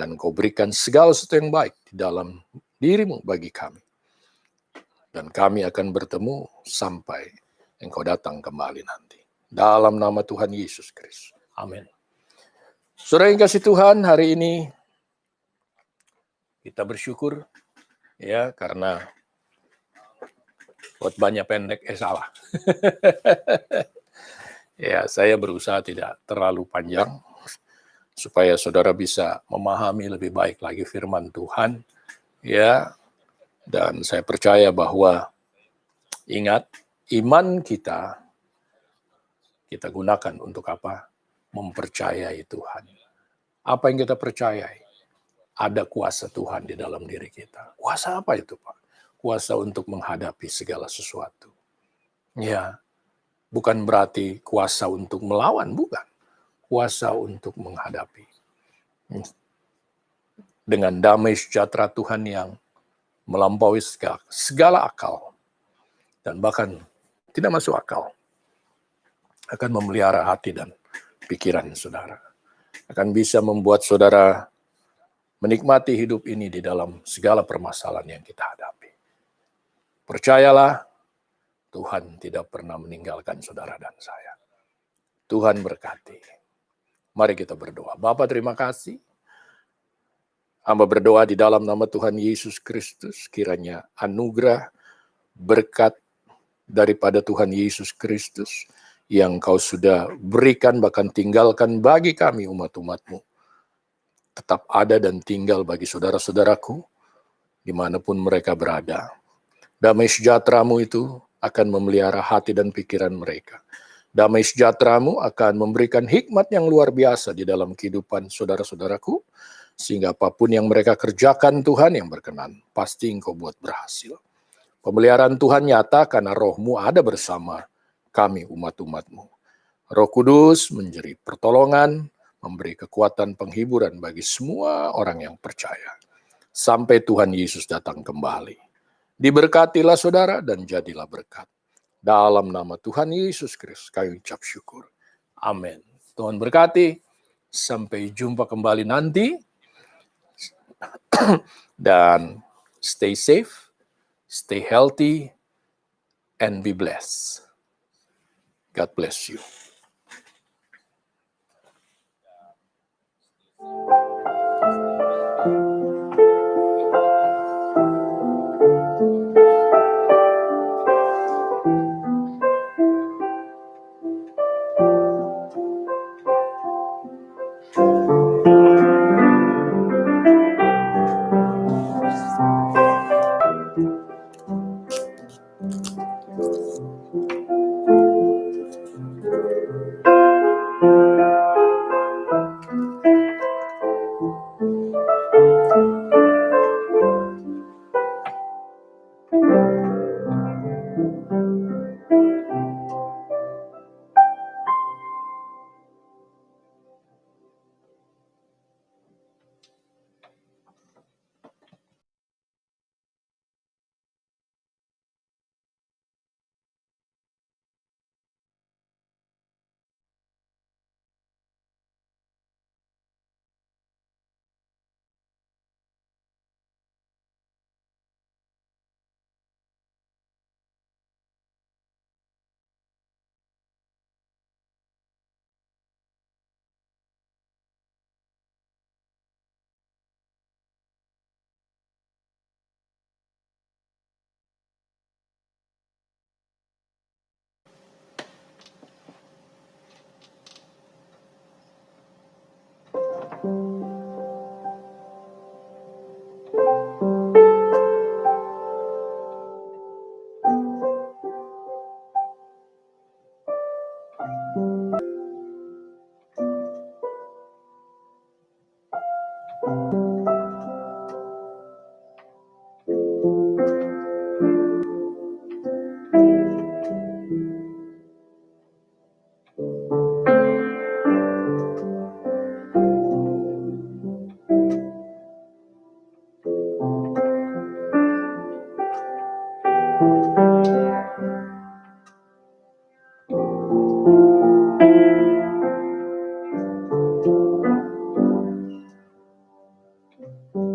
dan Engkau berikan segala sesuatu yang baik di dalam diri-Mu bagi kami. Dan kami akan bertemu sampai Engkau datang kembali nanti. Dalam nama Tuhan Yesus Kristus. Amin. Saudara yang kasih Tuhan, hari ini kita bersyukur ya karena khotbahnya pendek, salah. Ya, saya berusaha tidak terlalu panjang supaya saudara bisa memahami lebih baik lagi firman Tuhan. Ya, dan saya percaya bahwa ingat, iman kita gunakan untuk apa? Mempercayai Tuhan. Apa yang kita percayai? Ada kuasa Tuhan di dalam diri kita. Kuasa apa itu, Pak? Kuasa untuk menghadapi segala sesuatu. Ya, bukan berarti kuasa untuk melawan, bukan. Kuasa untuk menghadapi. Dengan damai sejahtera Tuhan yang melampaui segala akal. Dan bahkan tidak masuk akal. Akan memelihara hati dan pikiran saudara. Akan bisa membuat saudara menikmati hidup ini di dalam segala permasalahan yang kita hadapi. Percayalah, Tuhan tidak pernah meninggalkan saudara dan saya. Tuhan berkati. Mari kita berdoa. Bapa, terima kasih. Hamba berdoa di dalam nama Tuhan Yesus Kristus, kiranya anugerah, berkat daripada Tuhan Yesus Kristus yang Kau sudah berikan bahkan tinggalkan bagi kami umat-umat-Mu, tetap ada dan tinggal bagi saudara-saudaraku dimanapun mereka berada. Damai sejahtera-Mu itu akan memelihara hati dan pikiran mereka. Damai sejahtera-Mu akan memberikan hikmat yang luar biasa di dalam kehidupan saudara-saudaraku, sehingga apapun yang mereka kerjakan Tuhan yang berkenan, pasti Engkau buat berhasil. Pemeliharaan Tuhan nyata karena Roh-Mu ada bersama kami umat-umat-Mu. Roh Kudus menjadi pertolongan, memberi kekuatan penghiburan bagi semua orang yang percaya. Sampai Tuhan Yesus datang kembali. Diberkatilah saudara dan jadilah berkat. Dalam nama Tuhan Yesus Kristus kami ucap syukur. Amin. Tuhan berkati. Sampai jumpa kembali nanti. Dan stay safe, stay healthy, and be blessed. God bless you. Tuhan.